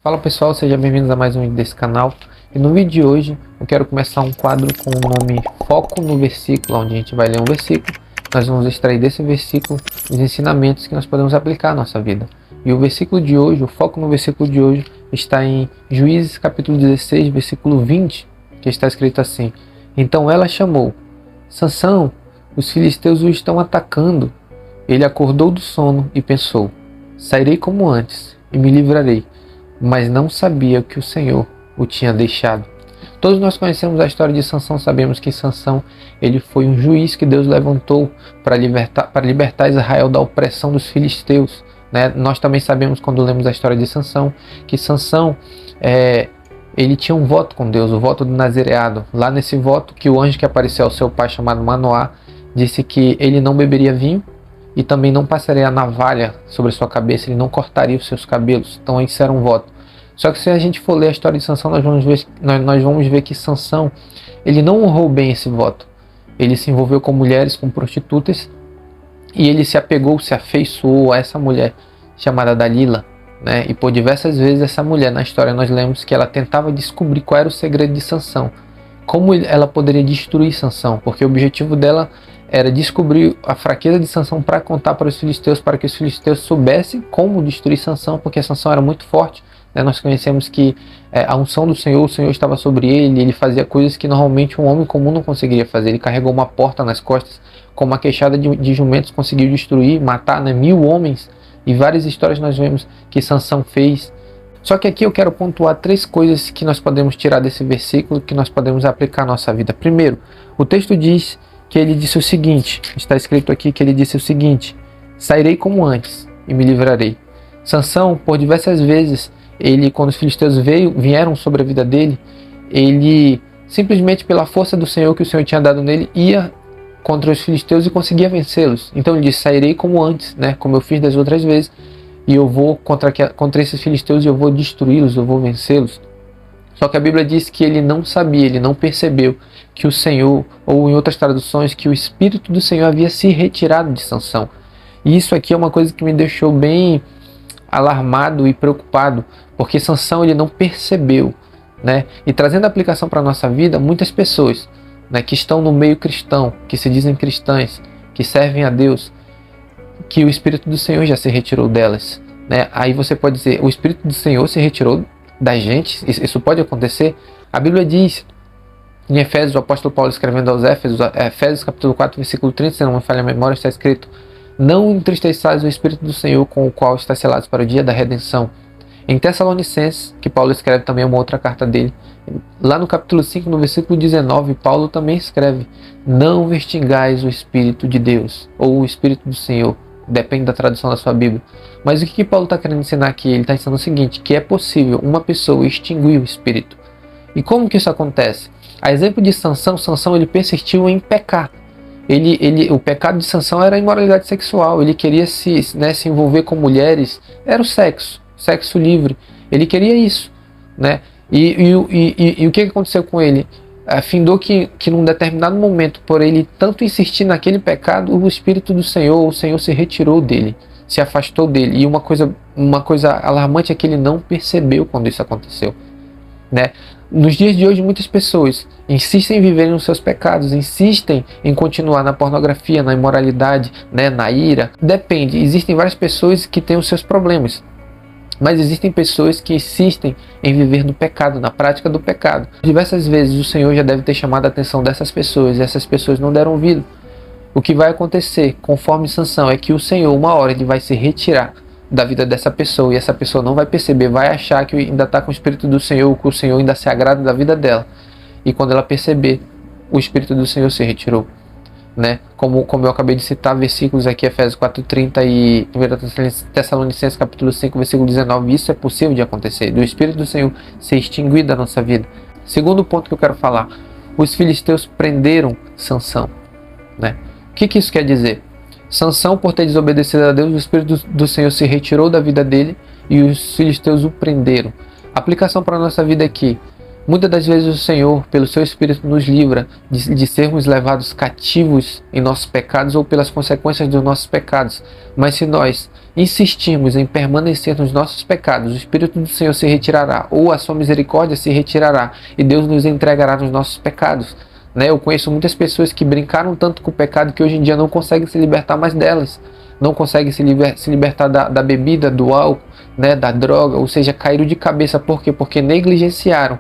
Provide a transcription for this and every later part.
Fala pessoal, sejam bem-vindos a mais um vídeo desse canal. E no vídeo de hoje eu quero começar um quadro com o nome Foco no Versículo, onde a gente vai ler um versículo. Nós vamos extrair desse versículo os ensinamentos que nós podemos aplicar à nossa vida. E o versículo de hoje, o foco no versículo de hoje está em Juízes capítulo 16, versículo 20, que está escrito assim: Então ela chamou: Sansão, os filisteus o estão atacando. Ele acordou do sono e pensou: Sairei como antes e me livrarei. Mas não sabia que o Senhor o tinha deixado. Todos nós conhecemos a história de Sansão, sabemos que Sansão ele foi um juiz que Deus levantou para libertar Israel da opressão dos filisteus. Nós também sabemos, quando lemos a história de Sansão, que Sansão ele tinha um voto com Deus, o voto do nazireado. Lá nesse voto, que o anjo que apareceu ao seu pai, chamado Manoá, disse que ele não beberia vinho e também não passaria a navalha sobre sua cabeça, ele não cortaria os seus cabelos. Então isso era um voto. Só que se a gente for ler a história de Sansão, nós vamos ver que Sansão ele não honrou bem esse voto. Ele se envolveu com mulheres, com prostitutas, e ele se apegou, se afeiçoou a essa mulher chamada Dalila, E por diversas vezes essa mulher, na história nós lemos que ela tentava descobrir qual era o segredo de Sansão, como ela poderia destruir Sansão, porque o objetivo dela era descobrir a fraqueza de Sansão para contar para os filisteus, para que os filisteus soubessem como destruir Sansão, porque Sansão era muito forte. Nós conhecemos que a unção do Senhor, o Senhor estava sobre ele, ele fazia coisas que normalmente um homem comum não conseguiria fazer. Ele carregou uma porta nas costas, com uma queixada de jumentos conseguiu destruir, matar 1000 homens, e várias histórias nós vemos que Sansão fez. Só que aqui eu quero pontuar 3 coisas que nós podemos tirar desse versículo, que nós podemos aplicar à nossa vida. Primeiro, o texto diz que ele disse o seguinte, está escrito aqui que ele disse o seguinte: Sairei como antes e me livrarei. Sansão, por diversas vezes, quando os filisteus vieram sobre a vida dele, ele simplesmente pela força do Senhor que o Senhor tinha dado nele, ia contra os filisteus e conseguia vencê-los. Então ele disse: sairei como antes, como eu fiz das outras vezes, e eu vou contra esses filisteus e eu vou destruí-los, eu vou vencê-los. Só que a Bíblia diz que ele não sabia, ele não percebeu que o Senhor, ou em outras traduções, que o Espírito do Senhor havia se retirado de Sansão. E isso aqui é uma coisa que me deixou bem alarmado e preocupado, porque Sansão ele não percebeu, E trazendo a aplicação para a nossa vida, muitas pessoas, que estão no meio cristão, que se dizem cristãs, que servem a Deus, que o Espírito do Senhor já se retirou delas, Aí você pode dizer: o Espírito do Senhor se retirou da gente? Isso pode acontecer? A Bíblia diz em Efésios, o apóstolo Paulo escrevendo aos Efésios capítulo 4, versículo 30, se não me falha a memória, está escrito: Não entristeçais o Espírito do Senhor, com o qual está selados para o dia da redenção. Em Tessalonicenses, que Paulo escreve também uma outra carta dele, lá no capítulo 5, no versículo 19, Paulo também escreve: Não extingais o Espírito de Deus, ou o Espírito do Senhor, depende da tradução da sua Bíblia. Mas o que Paulo está querendo ensinar aqui? Ele está ensinando o seguinte: que é possível uma pessoa extinguir o Espírito. E como que isso acontece? A exemplo de Sansão ele persistiu em pecar. O pecado de Sansão era a imoralidade sexual. Ele queria se envolver com mulheres. Era o sexo livre. Ele queria isso, E o que aconteceu com ele? Findou que num determinado momento, por ele tanto insistir naquele pecado, o Espírito do Senhor, o Senhor se retirou dele, se afastou dele. E uma coisa alarmante é que ele não percebeu quando isso aconteceu, Nos dias de hoje, muitas pessoas insistem em viver nos seus pecados, insistem em continuar na pornografia, na imoralidade, na ira. Depende, existem várias pessoas que têm os seus problemas, mas existem pessoas que insistem em viver no pecado, na prática do pecado. Diversas vezes o Senhor já deve ter chamado a atenção dessas pessoas, e essas pessoas não deram ouvido. O que vai acontecer, conforme Sansão, é que o Senhor, uma hora, ele vai se retirar da vida dessa pessoa, e essa pessoa não vai perceber, vai achar que ainda está com o Espírito do Senhor, que o Senhor ainda se agrada da vida dela. E quando ela perceber, o Espírito do Senhor se retirou. Como eu acabei de citar versículos aqui, Efésios 4:30 e 1 Tessalonicenses capítulo 5, versículo 19, isso é possível de acontecer, do Espírito do Senhor ser extinguido da nossa vida. Segundo ponto que eu quero falar: os filisteus prenderam Sansão, O que isso quer dizer? Sansão, por ter desobedecido a Deus, o Espírito do Senhor se retirou da vida dele e os filisteus o prenderam. A aplicação para a nossa vida aqui: muitas das vezes o Senhor, pelo seu Espírito, nos livra de sermos levados cativos em nossos pecados ou pelas consequências dos nossos pecados. Mas se nós insistirmos em permanecer nos nossos pecados, o Espírito do Senhor se retirará, ou a sua misericórdia se retirará, e Deus nos entregará nos nossos pecados. Eu conheço muitas pessoas que brincaram tanto com o pecado que hoje em dia não conseguem se libertar mais delas. Não conseguem se libertar da bebida, do álcool, da droga, ou seja, caíram de cabeça. Por quê? Porque negligenciaram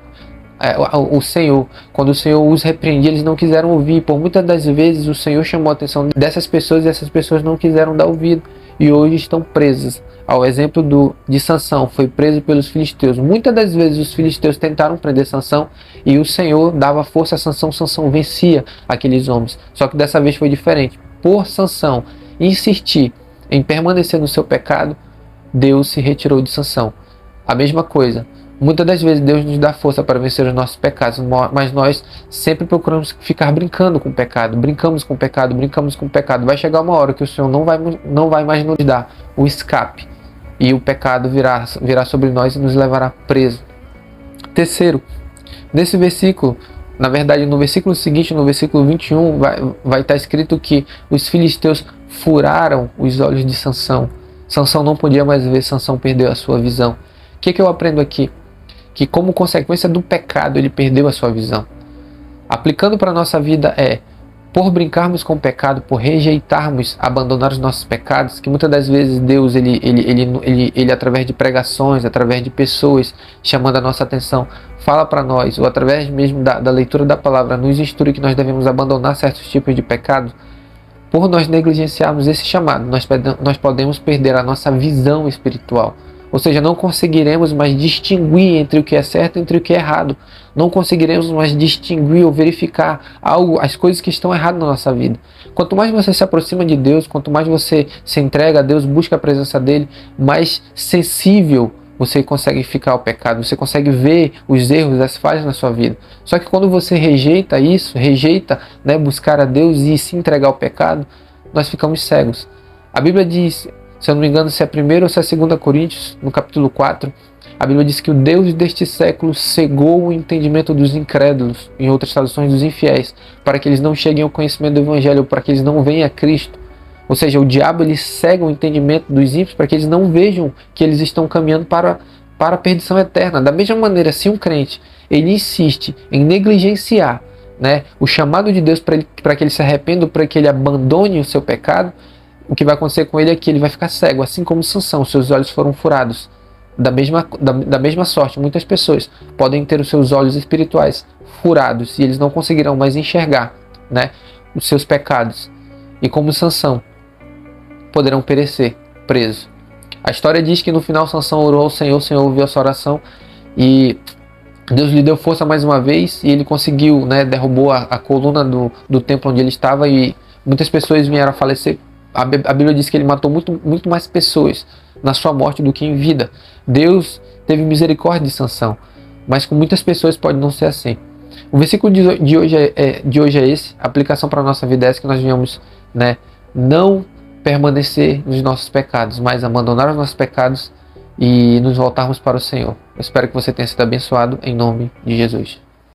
o Senhor. Quando o Senhor os repreendia, eles não quiseram ouvir. Por muitas das vezes o Senhor chamou a atenção dessas pessoas e essas pessoas não quiseram dar ouvido. E hoje estão presas. Ao exemplo de Sansão, foi preso pelos filisteus. Muitas das vezes os filisteus tentaram prender Sansão e o Senhor dava força a Sansão. Sansão vencia aqueles homens. Só que dessa vez foi diferente. Por Sansão insistir em permanecer no seu pecado, Deus se retirou de Sansão. A mesma coisa. Muitas das vezes Deus nos dá força para vencer os nossos pecados, mas nós sempre procuramos ficar brincando com o pecado, brincamos com o pecado, brincamos com o pecado. Vai chegar uma hora que o Senhor não vai mais nos dar o escape e o pecado virá sobre nós e nos levará preso. Terceiro, nesse versículo, na verdade no versículo seguinte, no versículo 21, vai estar escrito que os filisteus furaram os olhos de Sansão. Sansão não podia mais ver, Sansão perdeu a sua visão. O que eu aprendo aqui? Que como consequência do pecado ele perdeu a sua visão. Aplicando para a nossa vida por brincarmos com o pecado, por rejeitarmos, abandonar os nossos pecados, que muitas das vezes Deus, ele através de pregações, através de pessoas chamando a nossa atenção, fala para nós, ou através mesmo da leitura da palavra, nos instrui que nós devemos abandonar certos tipos de pecados. Por nós negligenciarmos esse chamado, nós podemos perder a nossa visão espiritual. Ou seja, não conseguiremos mais distinguir entre o que é certo e entre o que é errado. Não conseguiremos mais distinguir ou verificar as coisas que estão erradas na nossa vida. Quanto mais você se aproxima de Deus, quanto mais você se entrega a Deus, busca a presença dEle, mais sensível você consegue ficar ao pecado, você consegue ver os erros, as falhas na sua vida. Só que quando você rejeita isso, buscar a Deus e se entregar ao pecado, nós ficamos cegos. A Bíblia diz, se eu não me engano, se é 1 ou se é 2 Coríntios, no capítulo 4, a Bíblia diz que o Deus deste século cegou o entendimento dos incrédulos, em outras traduções dos infiéis, para que eles não cheguem ao conhecimento do Evangelho, para que eles não venham a Cristo. Ou seja, o diabo ele cega o entendimento dos ímpios para que eles não vejam que eles estão caminhando para a perdição eterna. Da mesma maneira, se um crente ele insiste em negligenciar o chamado de Deus para que ele se arrependa, para que ele abandone o seu pecado, o que vai acontecer com ele é que ele vai ficar cego, assim como Sansão, seus olhos foram furados. Da mesma sorte, muitas pessoas podem ter os seus olhos espirituais furados e eles não conseguirão mais enxergar os seus pecados. E como Sansão, poderão perecer presos. A história diz que no final Sansão orou ao Senhor, o Senhor ouviu a sua oração e Deus lhe deu força mais uma vez e ele conseguiu, derrubou a coluna do templo onde ele estava e muitas pessoas vieram a falecer. A Bíblia diz que ele matou muito mais pessoas na sua morte do que em vida. Deus teve misericórdia de Sansão, mas com muitas pessoas pode não ser assim. O versículo de hoje é esse. A aplicação para a nossa vida é essa, que nós venhamos não permanecer nos nossos pecados, mas abandonar os nossos pecados e nos voltarmos para o Senhor. Eu espero que você tenha sido abençoado em nome de Jesus.